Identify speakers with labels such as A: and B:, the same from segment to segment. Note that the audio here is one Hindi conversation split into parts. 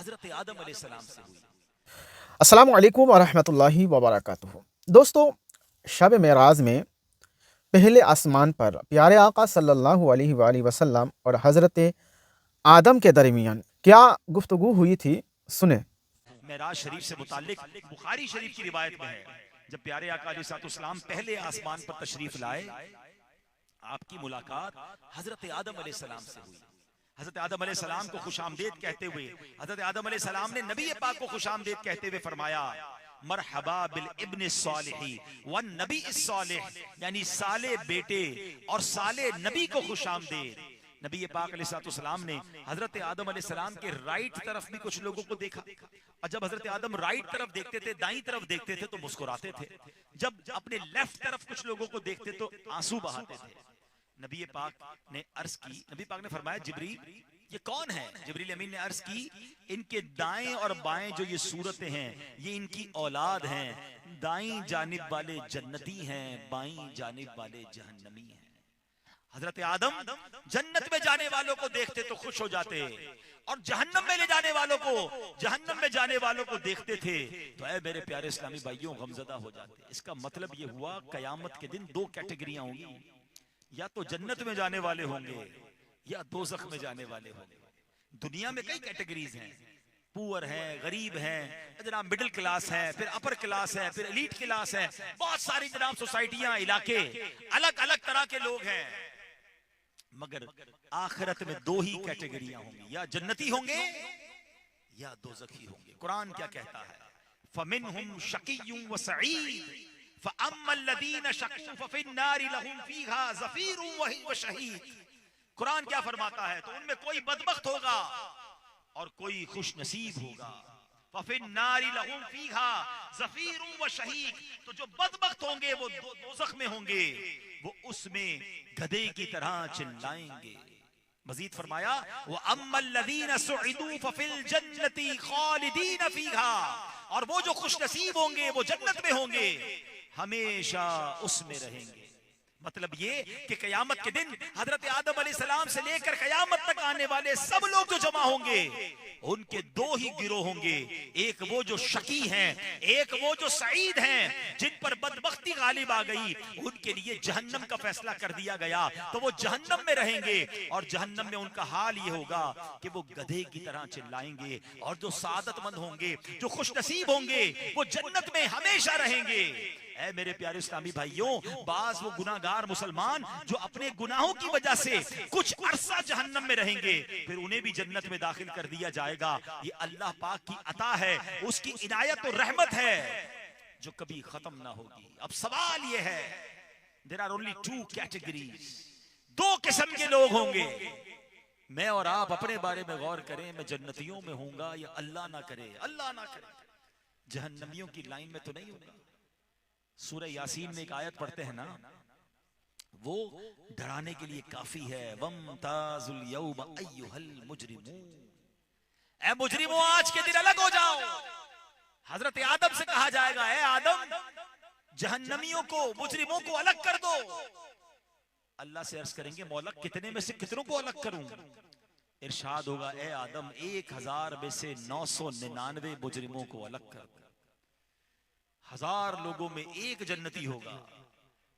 A: हजरत आदम अलैहिस्सलाम से हुई।
B: अस्सलामु अलैकुम वरहमतुल्लाहि वबरकातुहू। दोस्तों, शब मेराज में पहले आसमान पर प्यारे आका सल्लल्लाहु अलैहि वसल्लम और हज़रत आदम के दरमियान क्या गुफ्तगू हुई थी, सुने।
A: मेराज शरीफ से मुताल्लिक बुखारी शरीफ की रिवायत में है, जब प्यारे आका अलैहिस्सलाम पहले आसमान पर तशरीफ लाए, आपकी मुलाकात हजरत आदम अलैहिस्सलाम से हुई। हजरत आदम अलैहिस्सलाम को खुशामदीद कहते हुए हजरत आदम अलैहिस्सलाम ने नबी पाक को खुशामदीद कहते हुए फरमाया, मरहबा बिल इब्न सालिही वन नबी सालिह, यानी साले बेटे और साले नबी को खुशामदीद। नबी पाक अलैहिस्सलाम ने हजरत आदम अलैहिस्सलाम के राइट तरफ भी कुछ लोगों को देखा, और जब हजरत आदम राइट तरफ देखते थे, दाईं तरफ देखते थे तो मुस्कुराते थे, जब अपने लेफ्ट तरफ कुछ लोगों को देखते तो आंसू बहाते थे। नबी पाक ने अर्ज की, नबी पाक ने फरमाया, जिब्रील ये कौन है? जिब्रील अमीन ने अर्ज की, इनके दाएं और बाएं जो ये सूरतें हैं, ये इनकी औलाद हैं। दाईं जानिब वाले जन्नती हैं, बाईं जानिब वाले जहन्नमी हैं। हजरत आदम जन्नत में जाने वालों को देखते तो खुश हो जाते, और जहन्नम में ले जाने वालों को, जहन्नम में जाने वालों को देखते थे तो ऐ मेरे प्यारे इस्लामी भाइयों गमजदा हो जाते। इसका मतलब ये हुआ, कयामत के दिन दो कैटेगरियां होंगी, या तो जन्नत में जाने वाले होंगे या दोज़ख में जाने वाले होंगे। दुनिया में कई कैटेगरीज हैं, पुअर है, गरीब है, जनाब मिडिल क्लास है, फिर अपर क्लास है, फिर एलीट क्लास है, बहुत सारी जनाब सोसाइटियां, इलाके, अलग अलग तरह के लोग हैं। मगर आखिरत में दो ही कैटेगरियां होंगी, या जन्नती होंगे या दोज़खी होंगे। कुरान क्या कहता है, फमिनहुम शकीयुम व सईद फअम्मल्लज़ीना शक़ू फफ़िन्नारि लहुम फ़ीहा ज़फ़ीरुम व शहीद। कुरान क्या फरमाता है, तो उनमें कोई बदबख्त होगा और कोई खुश नसीब होगा। फफ़िन्नारि लहुम फ़ीहा ज़फ़ीरुम व शहीद, तो जो बदबख्त होंगे वो दोज़ख में होंगे, वो उसमें गधे की तरह चिल्लाएंगे। मजीद फरमाया, वो अम्मल्लज़ीना सुइदू फ़फ़िल जन्नति ख़ालिदीन फ़ीहा, और वो जो खुश नसीब होंगे वो जन्नत में होंगे, हमेशा उसमें रहेंगे। मतलब ये कि कयामत के दिन हजरत आदम अलैहिस्सलाम से लेकर कयामत तक आने वाले सब लोग जो जमा होंगे, उनके दो ही गिरोह होंगे, एक वो जो शकी हैं, एक वो जो सईद हैं, जिन पर बदबख्ती गालिब आ गई, उनके लिए जहन्नम का फैसला कर दिया गया, तो वो जहन्नम में रहेंगे, और जहन्नम में उनका हाल ये होगा कि वो गधे की तरह चिल्लाएंगे। और जो सादतमंद होंगे, जो खुश नसीब होंगे, वो जन्नत में हमेशा रहेंगे। ऐ मेरे प्यारे इस्लामी भाइयों, बाज वो गुनाहगार मुसलमान जो अपने गुनाहों की वजह से कुछ अरसा जहन्नम में रहेंगे, फिर उन्हें भी जन्नत में दाखिल कर दिया जाएगा। ये अल्लाह पाक की अता है, उसकी इनायत और रहमत है जो कभी खत्म ना होगी। अब सवाल ये है, there are only two categories, दो किस्म के लोग होंगे। मैं और आप अपने बारे में गौर करें, मैं जन्नतियों में होऊंगा या अल्लाह ना करे, अल्लाह ना करे जहन्नमियों की लाइन में तो नहीं होगा। सूरह यासीन में एक आयत पढ़ते हैं ना, वो डराने के लिए काफी है, वमताजुल यौम अय्युहल मुजरिमून, ऐ मुजरिमों आज के दिन अलग हो जाओ। हजरत आदम से कहा जाएगा, ऐ आदम जहन्नमियों को, मुजरिमों को अलग कर दो। अल्लाह से अर्ज करेंगे, मौला कितने में से कितनों को अलग करूं? इरशाद होगा, ऐ आदम 1000 में से 999 मुजरिमों को अलग कर दो। 1000 लोगों में एक जन्नती होगा,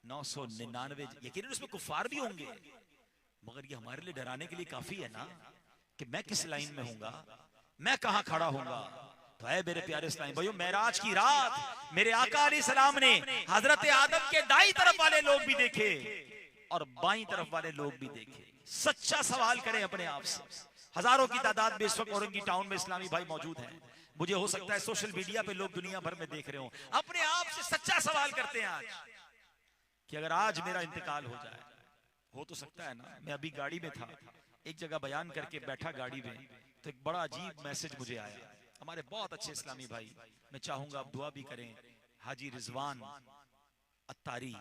A: 999 यकीनन उसमें कुफार भी होंगे, मगर ये हमारे लिए डराने के लिए काफी है ना कि मैं किस लाइन में हूंगा, मैं कहां खड़ा हूंगा। तो है मेरे प्यारे इस्लामी भाइयों, मेराज की रात मेरे आका अलैहिस्सलाम ने हजरत आदम के दाईं तरफ वाले लोग भी देखे और बाईं तरफ वाले लोग भी देखे। सच्चा सवाल करें अपने आप से। हजारों की तादाद में इस वक्त औरंगी टाउन में इस्लामी भाई मौजूद हैं, मुझे हो सकता है सोशल मीडिया पे लोग दुनिया भर में देख रहे हो। अपने आप से सच्चा सवाल करते हैं आज कि अगर आज मेरा इंतकाल हो जाए, हो तो सकता है ना, मैं अभी गाड़ी में था, एक जगह बयान करके बैठा गाड़ी में, तो एक बड़ा अजीब मैसेज मुझे आया। हमारे बहुत अच्छे इस्लामी भाई, मैं चाहूंगा आप दुआ भी करें, हाजी रिजवान अत्तारी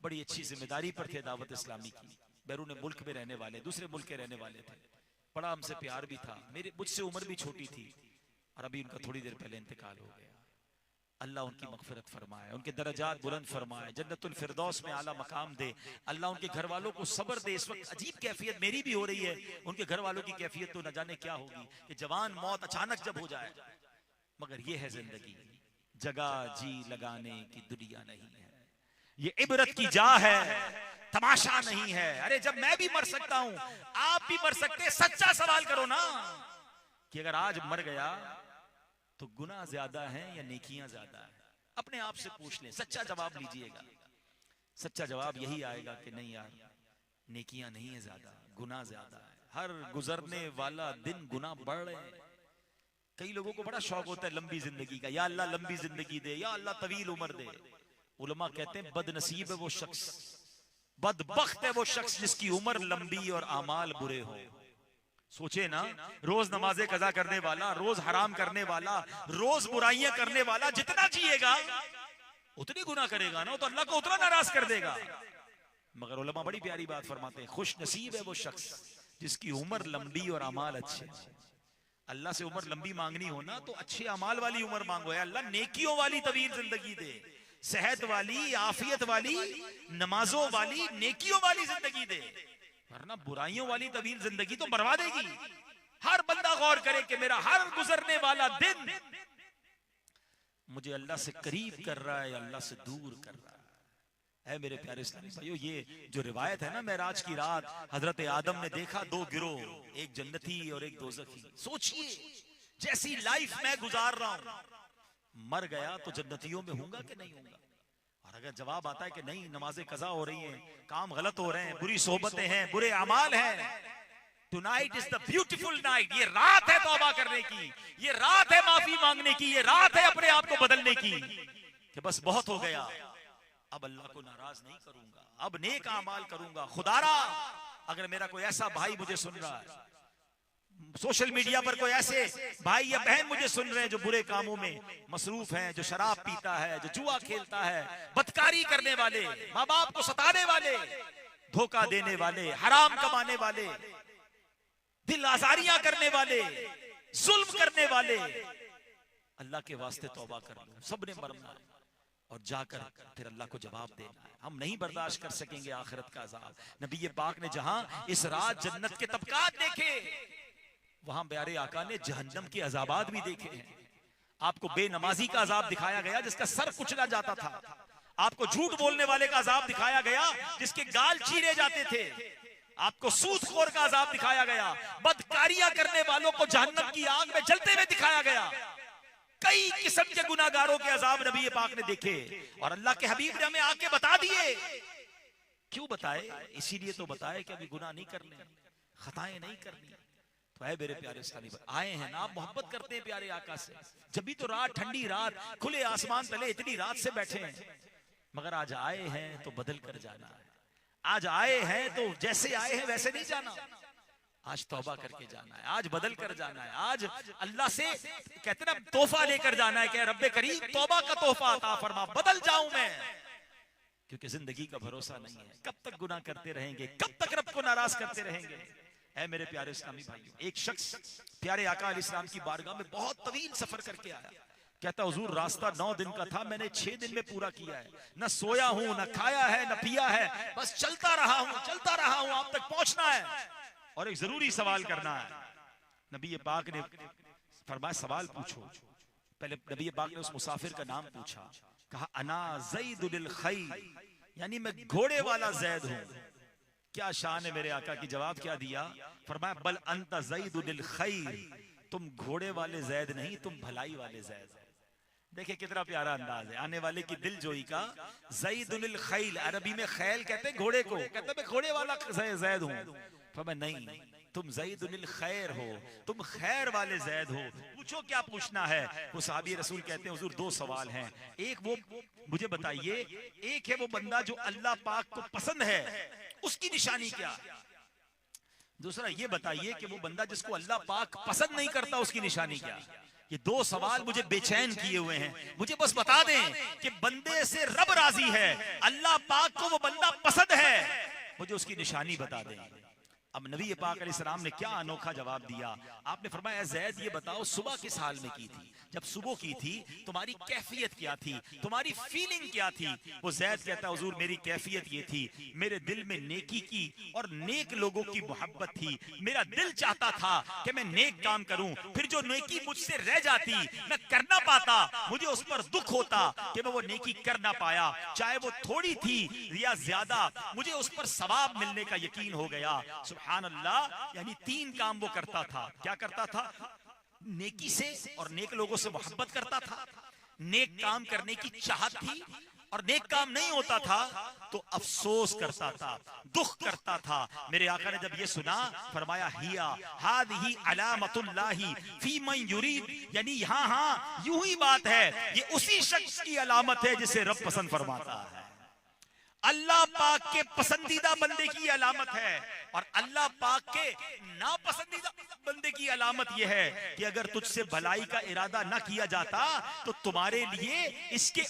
A: बड़ी अच्छी जिम्मेदारी पर थे दावत इस्लामी की, बैरून मुल्क में रहने वाले, दूसरे मुल्क के रहने वाले थे, बड़ा हमसे प्यार भी था, मेरे मुझसे उम्र भी छोटी थी, और अभी उनका थोड़ी देर पहले इंतकाल हो गया। अल्लाह उनकी मगफिरत फरमाए, उनके दरजात बुलंद फरमाए, जन्नतुल फिरदौस में आला मकाम दे। अल्लाह उनके घर वालों को सब्र दे। इस वक्त अजीब कैफियत मेरी भी हो रही है, उनके घर वालों की कैफियत तो न जाने क्या होगी कि जवान मौत अचानक जब हो जाए। मगर ये है जिंदगी, जगह जी लगाने की दुनिया नहीं है, ये इबरत की जा है, तमाशा नहीं है। अरे जब मैं भी मर सकता हूं, आप भी मर सकते हैं। सच्चा सवाल करो ना कि अगर आज मर गया तो गुनाह ज्यादा है या नेकियां ज्यादा है? अपने आप से पूछ लें, सच्चा जवाब लीजिएगा। सच्चा जवाब यही आएगा कि नहीं यार, नेकियां नहीं है ज्यादा, गुनाह ज्यादा है। हर गुजरने वाला दिन गुनाह बढ़ रहे हैं। कई लोगों को बड़ा शौक होता है लंबी जिंदगी का, या अल्लाह लंबी जिंदगी दे, या अल्लाह तवील उम्र दे। उलमा कहते हैं बदनसीब है वो शख्स, बदबख्त है वो शख्स जिसकी उम्र लंबी और आमाल बुरे हो। सोचे ना, रोज नमाजें कजा करने वाला, रोज हराम करने वाला, रोज बुराइयां करने वाला जितना जिएगा उतनी गुनाह करेगा ना, तो अल्लाह को उतना नाराज कर देगा। मगर उलमा बड़ी प्यारी बात फरमाते हैं, खुश नसीब है वो शख्स जिसकी उम्र लंबी और अमाल अच्छे। अल्लाह से उम्र लंबी मांगनी हो ना तो अच्छे अमाल वाली उम्र मांगो। है अल्लाह नेकियों वाली तवील जिंदगी दे, सेहत वाली, आफियत वाली, नमाजों वाली, नेकियों वाली जिंदगी दे, वरना बुराइयों वाली तवील जिंदगी तो मरवा देगी। हर बंदा गौर करे कि मेरा हर गुजरने वाला दिन मुझे अल्लाह से करीब कर रहा है या अल्लाह से दूर कर रहा है। मेरे प्यारे इस्लामी भाइयों, ये जो रिवायत है ना, मेराज की रात हजरत आदम ने देखा दो गिरोह, एक जन्नती और एक दोज़खी। सोचिए जैसी लाइफ मैं गुजार रहा हूं, मर गया तो जन्नतियों में हूंगा कि नहीं हूंगा? और अगर जवाब आता है कि नहीं, नमाजें कज़ा हो रही हैं, काम गलत हो रहे हैं, बुरी सोहबतें हैं, बुरे अमाल हैं, tonight is the beautiful night, ये रात है तौबा करने की, ये रात है माफी मांगने की, ये रात है अपने आप को बदलने की, कि बस बहुत हो गया, अब अल्लाह को नाराज नहीं करूंगा, अब नेक अमाल करूंगा। खुदारा अगर मेरा कोई ऐसा भाई मुझे सुन रहा है, सोशल मीडिया पर कोई ऐसे भाई या बहन मुझे सुन रहे हैं जो बुरे कामों में मसरूफ हैं, जो शराब पीता है, जो जुआ खेलता है, बदकारी करने वाले, माँ बाप को सताने वाले, धोखा देने वाले, हराम कमाने वाले, दिल आजारियां करने वाले, जुल्म करने वाले, अल्लाह के वास्ते तौबा कर लो। सबने मरना है और जाकर फिर अल्लाह को जवाब देना है। हम नहीं बर्दाश्त कर सकेंगे आखिरत का अजाब। नबी पाक ने जहां इस रात जन्नत के तबकात देखे, वहां प्यारे आका ने जहन्नम के अजाबात भी देखे हैं। आपको बेनमाजी का अजाब दिखाया गया जिसका सर कुचला जाता था, आपको झूठ बोलने वाले का अजाब दिखाया गया जिसके गाल चीरे जाते थे, आपको सूदखोर का अजाब दिखाया गया, बदकारियां करने वालों को जहन्नम की आग में जलते हुए दिखाया गया। कई किस्म के गुनाहगारों के अजाब नबी पाक ने देखे और अल्लाह के हबीब ने हमें आके बता दिए। क्यों बताए? इसीलिए तो बताए कि अभी गुनाह नहीं करने, खताएं नहीं करनी। तो है मेरे प्यारे इस्लामी भाई, आए हैं ना, आप मोहब्बत करते हैं प्यारे आका से, जब भी तो रात, ठंडी रात, खुले आसमान तले इतनी रात से बैठे हैं। मगर आज आए हैं तो बदल कर जाना है। आज आए हैं तो जैसे आए हैं वैसे नहीं जाना, आज तौबा करके जाना है, आज बदल कर जाना है, आज अल्लाह से कहते ना तोहफा लेकर जाना है कि रब्बे करीम तौबा का तोहफा अता फरमा, बदल जाऊं मैं। क्योंकि जिंदगी का भरोसा नहीं है, कब तक गुनाह करते रहेंगे, कब तक रब को नाराज करते रहेंगे। ऐ मेरे प्यारे इस्लामी भाइयों, एक शख्स प्यारे आका अलैहिस्सलाम की बारगाह में बहुत तवील सफर करके आया। कहता हुजूर रास्ता 9 दिन का था, मैंने 6 दिन में पूरा किया है, न सोया हूं, न खाया है, न पिया है, बस चलता रहा हूं, आप तक पहुंचना है और एक जरूरी सवाल करना है। नबी पाक ने फरमाया सवाल पूछो। पहले नबी पाक ने उस मुसाफिर का नाम पूछा, कहा अना ज़ैदुल खैर, यानी मैं घोड़े वाला जैद हूं। क्या शान है मेरे आका की, जवाब क्या दिया? फरमाया बल अंत ज़ैदुल खैर, तुम घोड़े वाले जैद नहीं, तुम भलाई वाले जैद हो। देखिए कितना प्यारा अंदाज है आने वाले की दिलजोई का। ज़ैदुल खैल, अरबी में खैल कहते हैं घोड़े को, कहते मैं घोड़े वाला जैद हूं। फरमाया नहीं, तुम ज़ैदुल खैर हो, तुम खैर वाले जैद हो। पूछो क्या पूछना है? वो साहबी रसूल कहते हैं हुजूर 2 सवाल हैं, एक वो मुझे बताइए, एक है वो बंदा जो अल्लाह पाक को पसंद है, उसकी निशानी क्या? दूसरा ये बताइए कि वो बंदा जिसको अल्लाह पाक पसंद नहीं करता, उसकी निशानी क्या? ये 2 सवाल मुझे बेचैन किए हुए हैं। मुझे बस बता दें कि बंदे से रब राजी है, अल्लाह पाक को वो बंदा पसंद है, मुझे उसकी निशानी बता दें। अब नबी पाक अलैहिस्सलाम ने क्या अनोखा जवाब दिया। आपने फरमाया ज़ैद ये बताओ सुबह किस हाल में की थी, जब सुबह की थी तुम्हारी कैफियत क्या थी, तुम्हारी फीलिंग क्या थी। वो ज़ैद कहता है हुजूर मेरी कैफियत ये थी, मेरे दिल में नेकी की और नेक लोगों की मोहब्बत थी। मेरा दिल चाहता था कि मैं नेक काम करूं, फिर जो नेकी मुझसे रह जाती मैं कर ना पाता, मुझे उस पर दुख होता कि मैं वो नेकी कर ना पाया, चाहे वो थोड़ी थी या ज्यादा, मुझे उस पर सवाब मिलने का यकीन हो गया। सुभान अल्लाह। यानी 3 काम वो करता था। क्या करता था? नेकी से और नेक लोगों से मोहब्बत करता था, नेक काम करने की चाहत थी, और नेक काम नहीं होता था तो अफसोस करता था, दुख करता था। मेरे आका ने जब ये सुना फरमाया हिया हादिही अलामतुल्लाही फी मन युरीद, यानी हाँ यूं ही बात है, ये उसी शख्स की अलामत है जिसे रब पसंद फरमाता है। अल्लाह पाक के पसंदीदा बंदे की अलामत है, और अल्लाह पाक के नापसंदीदा बंदे की अलामत यह है कि अगर तुझसे भलाई का इरादा ना किया जाता तो तुम्हारे लिए इसके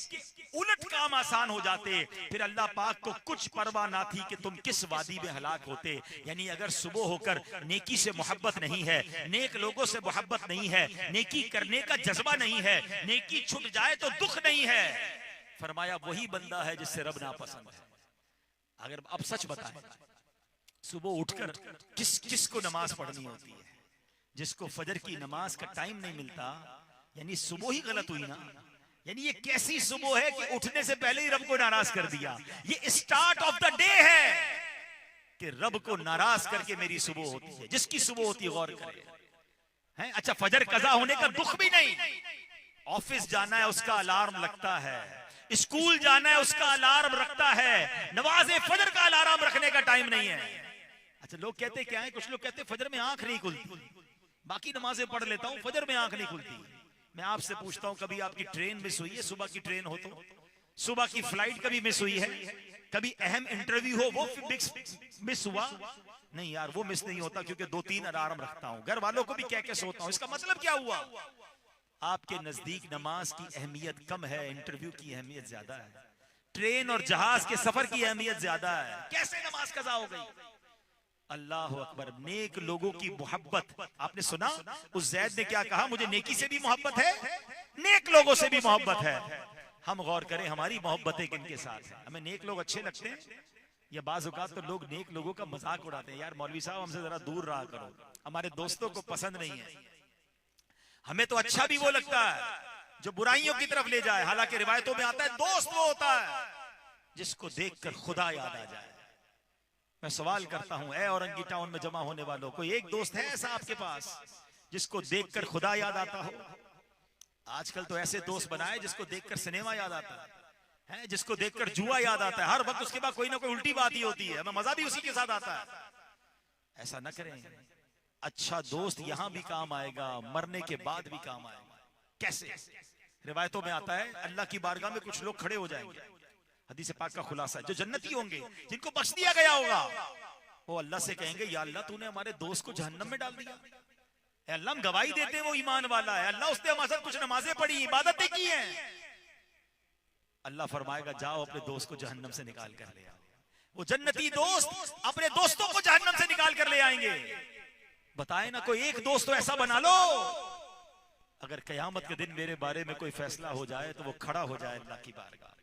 A: उलट काम आसान हो जाते। फिर अल्लाह पाक को कुछ परवाह ना थी कि तुम किस वादी में हलाक होते। यानी अगर सुबह होकर नेकी से मोहब्बत नहीं है, नेक लोगों से मोहब्बत नहीं है, नेकी करने का जज्बा नहीं है, नेकी छूट जाए तो दुख नहीं है, फरमाया वही बंदा है जिससे रब नापसंद है। अगर अब सच बताएं, सुबह उठकर किस किस को नमाज पढ़नी होती है? जिसको फजर की नमाज का टाइम नहीं मिलता, यानी सुबह ही गलत हुई ना। यानी ये कैसी सुबह है कि उठने से पहले ही रब को नाराज कर दिया। ये स्टार्ट ऑफ द डे है कि रब को नाराज करके मेरी सुबह होती है। जिसकी सुबह होती है गौर करे हैं। अच्छा, फजर कजा होने का दुख भी नहीं, ऑफिस जाना है उसका अलार्म लगता है, स्कूल जाना है उसका अलार्म रखता है, नमाज़े फजर का अलार्म रखने का टाइम नहीं है। अच्छा, लोग कहते क्या है, कुछ लोग कहते फजर में आंख नहीं खुलती, बाकी नमाजें पढ़ लेता हूं, फजर में आंख नहीं खुलती। मैं आपसे पूछता हूं, कभी आपकी ट्रेन मिस हुई है? सुबह की ट्रेन हो तो, सुबह की फ्लाइट कभी मिस हुई है? कभी अहम इंटरव्यू हो वो मिस हुआ? नहीं यार, वो मिस नहीं होता क्योंकि 2-3 अलार्म रखता हूं, घर वालों को भी कह के सोता हूं। इसका मतलब क्या हुआ? आपके नजदीक नमाज की अहमियत कम है, इंटरव्यू की अहमियत ज्यादा है, ट्रेन और जहाज के सफर की अहमियत ज्यादा है। कैसे नमाज कज़ा हो गई? अल्लाह अकबर। नेक लोगों की मोहब्बत। आपने सुना उस ज़ैद ने क्या कहा? मुझे नेकी से भी मोहब्बत है, नेक लोगों से भी मोहब्बत है। हम गौर करें हमारी मोहब्बतें किनके साथ हैं। हमें नेक लोग अच्छे लगते हैं, या बाज़ औक़ात तो लोग नेक लोगों का मजाक उड़ाते हैं, यार मौलवी साहब हमसे जरा दूर रहा करो, हमारे दोस्तों को पसंद नहीं है। हमें तो अच्छा भी वो लगता है जो बुराइयों की तरफ ले जाए। हालांकि रिवायतों में आता है दोस्त वो होता है जिसको देखकर खुदा याद आ जाए। मैं सवाल करता हूं, ए औरंगी टाउन में जमा होने वालों, कोई एक दोस्त है ऐसा आपके पास जिसको देखकर खुदा याद आता हो? आजकल तो ऐसे दोस्त बनाए जिसको देखकर सिनेमा याद आता है, जिसको देखकर जुआ याद आता है, हर वक्त उसके बाद कोई ना कोई उल्टी बात ही होती है, हमें मजा भी उसी के साथ आता है। ऐसा न करें। अच्छा दोस्त यहां भी काम आएगा, मरने के बाद भी काम आएगा। कैसे? रिवायतों में आता है अल्लाह की बारगाह में कुछ लोग खड़े हो जाएंगे, हदीस पाक का खुलासा है, जो जन्नती होंगे, जिनको बख्श दिया गया होगा, वो अल्लाह से कहेंगे या अल्लाह तूने हमारे दोस्त को जहन्नम में डाल दिया। अल्लाह हम गवाही देते हैं वो ईमान वाला है, अल्लाह उसने हमारे साथ कुछ नमाजें पढ़ी, इबादतें की हैं। अल्लाह फरमाएगा जाओ अपने दोस्त को जहन्नम से निकाल कर ले आओ। वो जन्नती दोस्त अपने दोस्तों को जहन्नम से निकाल कर ले आएंगे। बताए ना, कोई एक दोस्त तो ऐसा बना लो, अगर कयामत के दिन मेरे बारे में कोई फैसला हो जाए तो वो खड़ा हो जाए अल्लाह की बारगाह।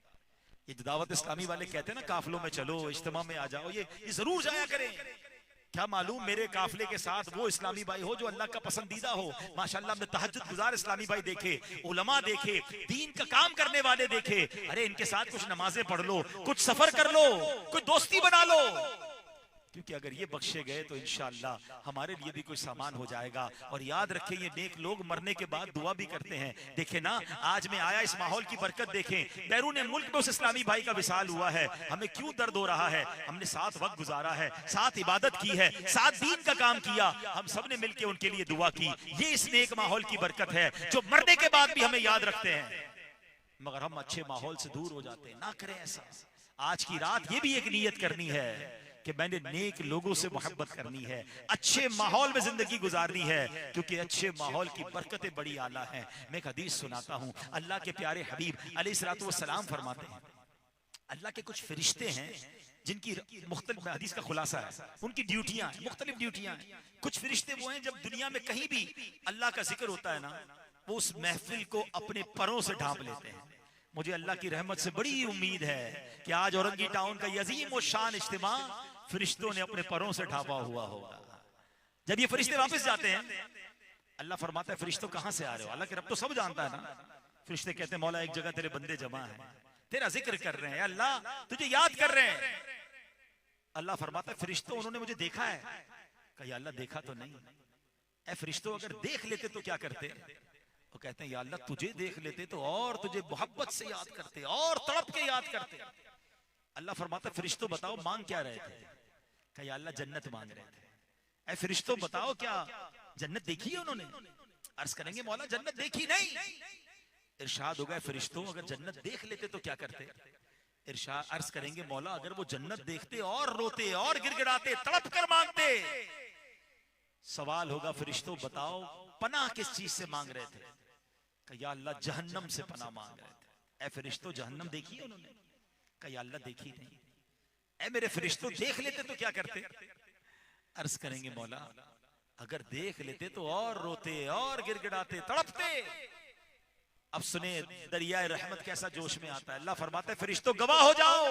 A: ये दावत इस्लामी वाले कहते हैं ना काफिलों में चलो, इज्तिमा में आ जाओ, ये जरूर जाया करें। क्या मालूम मेरे काफिले के साथ वो इस्लामी भाई हो जो अल्लाह का पसंदीदा हो। माशाल्लाह हमने तहज्जुद गुजार इस्लामी भाई देखे, उलमा देखे, दीन का काम करने वाले देखे। अरे इनके साथ कुछ नमाजें पढ़ लो, कुछ सफर कर लो, कुछ दोस्ती बना लो, क्योंकि अगर ये बख्शे गए तो इंशाअल्लाह हमारे लिए भी कोई सामान हो जाएगा। और याद रखें ये नेक लोग मरने के बाद दुआ भी करते हैं। देखें ना, आज मैं आया, इस माहौल की बरकत देखें, बैरून मुल्क में उस इस्लामी भाई का विसाल हुआ है, हमें क्यों दर्द हो रहा है? हमने साथ वक्त गुजारा है, साथ इबादत की है, साथ दीन का काम किया, हम सब ने मिलकर उनके लिए दुआ की। ये इस नेक माहौल की बरकत है जो मरने के बाद भी हमें याद रखते हैं। मगर हम अच्छे माहौल से दूर हो जाते हैं। ना करें ऐसा। आज की रात ये भी एक नियत करनी है कि मैंने नेक लोगों से मोहब्बत करनी है, अच्छे माहौल में जिंदगी गुजारनी है, क्योंकि अच्छे माहौल की बरकतें बड़ी आला हैं। मैं एक हदीस सुनाता हूं, अल्लाह के प्यारे हबीब अलैहिस्सलातु वस्सलाम फरमाते हैं, अल्लाह के कुछ फरिश्ते हैं जिनकी मुख्तलिफ हदीस का खुलासा है, उनकी ड्यूटियां हैं, मुख्तलिफ ड्यूटियां हैं। कुछ फरिश्ते वो हैं जब दुनिया में कहीं भी अल्लाह का जिक्र होता है ना, वो उस महफिल को अपने परों से ढांप लेते हैं। मुझे अल्लाह की रहमत से बड़ी उम्मीद है कि आज औरंगी टाउन का यजीम और शान इज्तिमा फरिश्तों ने अपने परों से ढांपा हुआ होगा। जब ये फरिश्ते वापस जाते हैं, अल्लाह फरमाता है फरिश्तों कहां से आ रहे हो? अल्लाह के रब तो सब जानता है ना। फरिश्ते कहते हैं मौला एक जगह तेरे बंदे जमा हैं, तेरा जिक्र कर रहे हैं, अल्लाह तुझे याद कर रहे हैं। अल्लाह फरमाता है फरिश्तों उन्होंने मुझे देखा है। कहा अल्लाह देखा तो नहीं। ऐ फरिश्तों अगर देख लेते तो क्या करते? वो कहते हैं या अल्लाह तुझे देख लेते तो और तुझे मोहब्बत से याद करते और तड़प के याद करते। अल्लाह फरमाता है फरिश्तों बताओ मांग क्या रहे थे? कहा या अल्लाह जन्नत मांग रहे थे। ऐ फरिश्तों बताओ क्या जन्नत देखी है उन्होंने? अर्ज करेंगे मौला जन्नत देखी नहीं। इरशाद होगा फरिश्तों अगर जन्नत देख लेते तो क्या करते? इरशाद अर्ज करेंगे मौला अगर वो जन्नत देखते और रोते और गिड़गिड़ाते तड़प कर मांगते। सवाल होगा फरिश्तों बताओ पनाह किस चीज से मांग रहे थे? कहा या अल्लाह जहन्नम से पनाह मांग रहे थे। ऐ फरिश्तों जहन्नम देखी है उन्होंने? कहा या अल्लाह देखी नहीं। ऐ मेरे फरिश्तों देख लेते तो क्या करते? अर्ज करेंगे मौला अगर देख लेते तो और रोते और गिड़गिड़ाते तड़पते। अब सुने दरियाए रहमत कैसा जोश में आता है। अल्लाह फरमाता है फरिश्तों गवाह हो जाओ,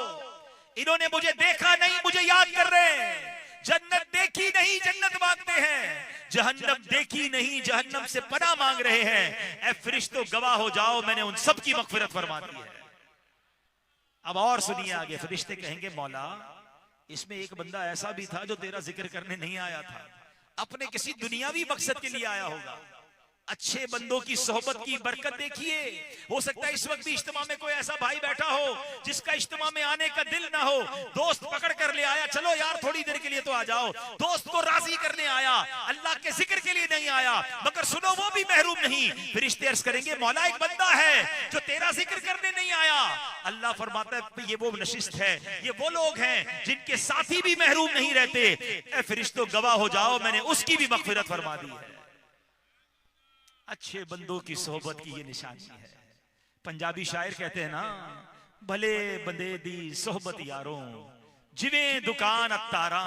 A: इन्होंने मुझे देखा नहीं, मुझे याद कर रहे हैं। जन्नत देखी नहीं, जन्नत मांगते हैं। जहन्नम देखी नहीं, जहन्नम से पनाह मांग रहे हैं। ऐ फरिश्तों गवाह हो जाओ, मैंने उन सब की मगफिरत फरमा दी है। अब और सुनिए आगे, फरिश्ते कहेंगे मौला इसमें एक बंदा ऐसा भी था जो तेरा जिक्र करने नहीं आया था, अपने किसी दुनियावी मकसद के लिए आया होगा। अच्छे बंदों की सोहबत की बरकत देखिए। हो सकता है इस वक्त भी इज्तिमा में कोई ऐसा भाई बैठा हो जिसका इज्तिमा में आने का दिल ना हो, दोस्त पकड़ कर ले आया, चलो यार थोड़ी देर के लिए तो आ जाओ। दोस्त को राजी करने आया, अल्लाह के जिक्र के लिए नहीं आया, मगर सुनो वो भी महरूम नहीं। फरिश्ते अर्ज करेंगे मौला एक बंदा है जो तेरा जिक्र करने नहीं आया। अल्लाह फरमाता है ये वो नशिस्त है, ये वो लोग हैं जिनके साथी भी महरूम नहीं रहते। ऐ फरिश्तों गवाह हो जाओ, मैंने उसकी भी मगफिरत फरमा दी है। अच्छे बंदों की सोहबत की ये निशानी है। पंजाबी शायर कहते हैं ना भले बंदे दी सोहबत यारों जिवें दुकान अत्तारा,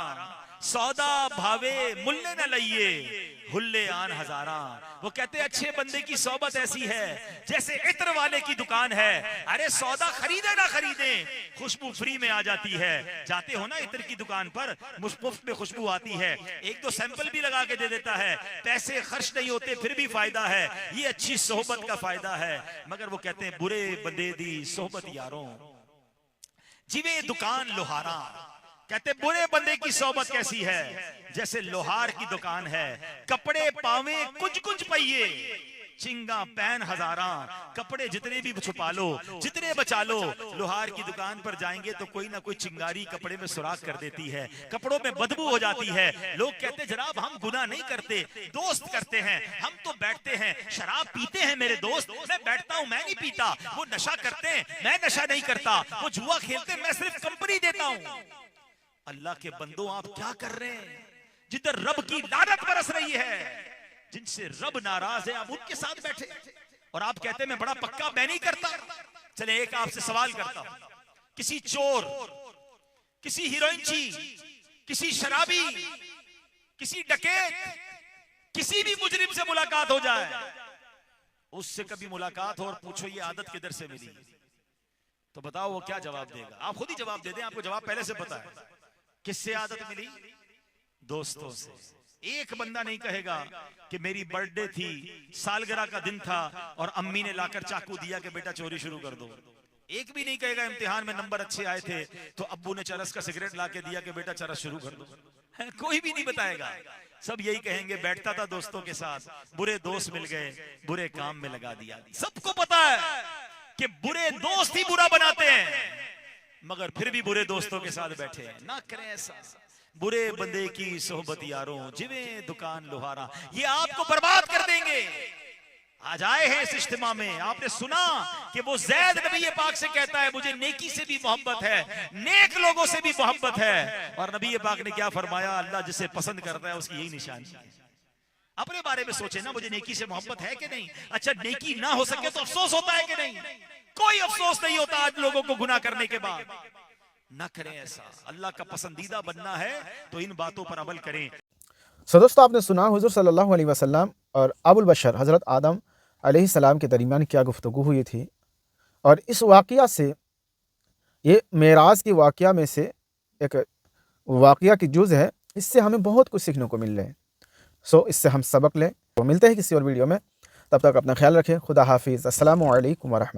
A: सौदा भावे मुल्ले न लइए हुल्ले आन हजारा। वो कहते हैं अच्छे बंदे की सोहबत ऐसी है जैसे इत्र वाले की दुकान है। अरे सौदा खरीदे ना खरीदे खुशबू फ्री में आ जाती है। जाते हो ना इत्र की दुकान पर, मुफ्त में खुशबू आती है, एक दो सैंपल भी लगा के दे देता है, पैसे खर्च नहीं होते फिर भी फायदा है। ये अच्छी सोहबत का फायदा है। मगर वो कहते हैं बुरे बंदे दी सोहबत यारों जिवें दुकान लोहारा। कहते बुरे बंदे की सोहबत कैसी है जैसे लोहार की दुकान है। कपड़े पावे कुछ कुछ पहिए चिंगा पैन हजारा। कपड़े जितने भी छुपा लो, जितने बचा लो, लोहार की दुकान पर जाएंगे तो कोई ना कोई चिंगारी कपड़े में सुराख कर देती है, कपड़ों में बदबू हो जाती है। लोग कहते जनाब हम गुनाह नहीं करते, दोस्त करते हैं, हम तो बैठते हैं शराब पीते हैं मेरे दोस्त, मैं बैठता हूं मैं नहीं पीता, वो नशा करते हैं मैं नशा नहीं करता, वो जुआ खेलते मैं सिर्फ कंपनी देता हूं। अल्लाह के बंदों आप क्या कर रहे हैं? जिधर रब की लानत बरस रही है, जिनसे रब नाराज है, आप उनके साथ बैठे और आप कहते हैं मैं बड़ा पक्का मैं नहीं करता। चले एक आपसे सवाल करता हूं, किसी चोर, किसी हीरोइनची, किसी शराबी, किसी डकैत, किसी भी मुजरिम से मुलाकात हो जाए, उससे कभी मुलाकात हो और पूछो ये आदत किधर से मिली, तो बताओ वो क्या जवाब देगा? आप खुद ही जवाब दे दें, आपको जवाब पहले से पता है। किससे आदत मिली? दोस्तों से। एक बंदा नहीं कहेगा कि मेरी बर्थडे थी, सालगिरह का दिन था और अम्मी ने लाकर चाकू दिया कि बेटा चोरी शुरू कर दो। एक भी नहीं कहेगा इम्तिहान में नंबर अच्छे आए थे तो अब्बू ने चरस का सिगरेट लाके दिया कि बेटा चरस शुरू कर दो। कोई भी नहीं बताएगा। सब यही कहेंगे बैठता था दोस्तों के साथ, बुरे दोस्त मिल गए, बुरे काम में लगा दिया। सबको पता है कि बुरे दोस्त ही बुरा बनाते हैं, मगर फिर भी बुरे दोस्तों के साथ बैठे हैं। ना करें ऐसा। बुरे बंदे की सोहबत यारों जिवें दुकान लोहारा, ये आपको बर्बाद कर देंगे। आज आए हैं इस इज्तिमा में, आपने सुना कि वो ज़ैद नबी पाक से कहता है मुझे नेकी से भी मोहब्बत है, नेक लोगों से भी मोहब्बत है। और नबी पाक ने क्या फरमाया? अल्लाह जिसे पसंद करता है उसकी यही निशानी है। अपने बारे में सोचे ना, मुझे नेकी से मोहब्बत है कि नहीं? अच्छा नेकी ना हो सके तो अफसोस होता है कि नहीं? कोई अफसोस नहीं होता आज लोगों को गुनाह करने के बाद। ना करें ऐसा, अल्लाह का पसंदीदा बनना है तो इन बातों पर अमल करें।
B: सो दोस्तों, आपने सुना हुजूर सल्लल्लाहु अलैहि वसल्लम और अबुल बशर हज़रत आदम अलैहिस्सलाम के दरमियान क्या गुफ्तगू हुई थी, और इस वाक़या से, ये मेराज की वाक़या में से एक वाक़या की जुज़ है, इससे हमें बहुत कुछ सीखने को मिल रहा है। सो इससे हम सबक लें। तो मिलते हैं किसी और वीडियो में, तब तक अपना ख्याल रखें। खुदा हाफिज़। अस्सलामु अलैकुम व रहमतुल्लाह।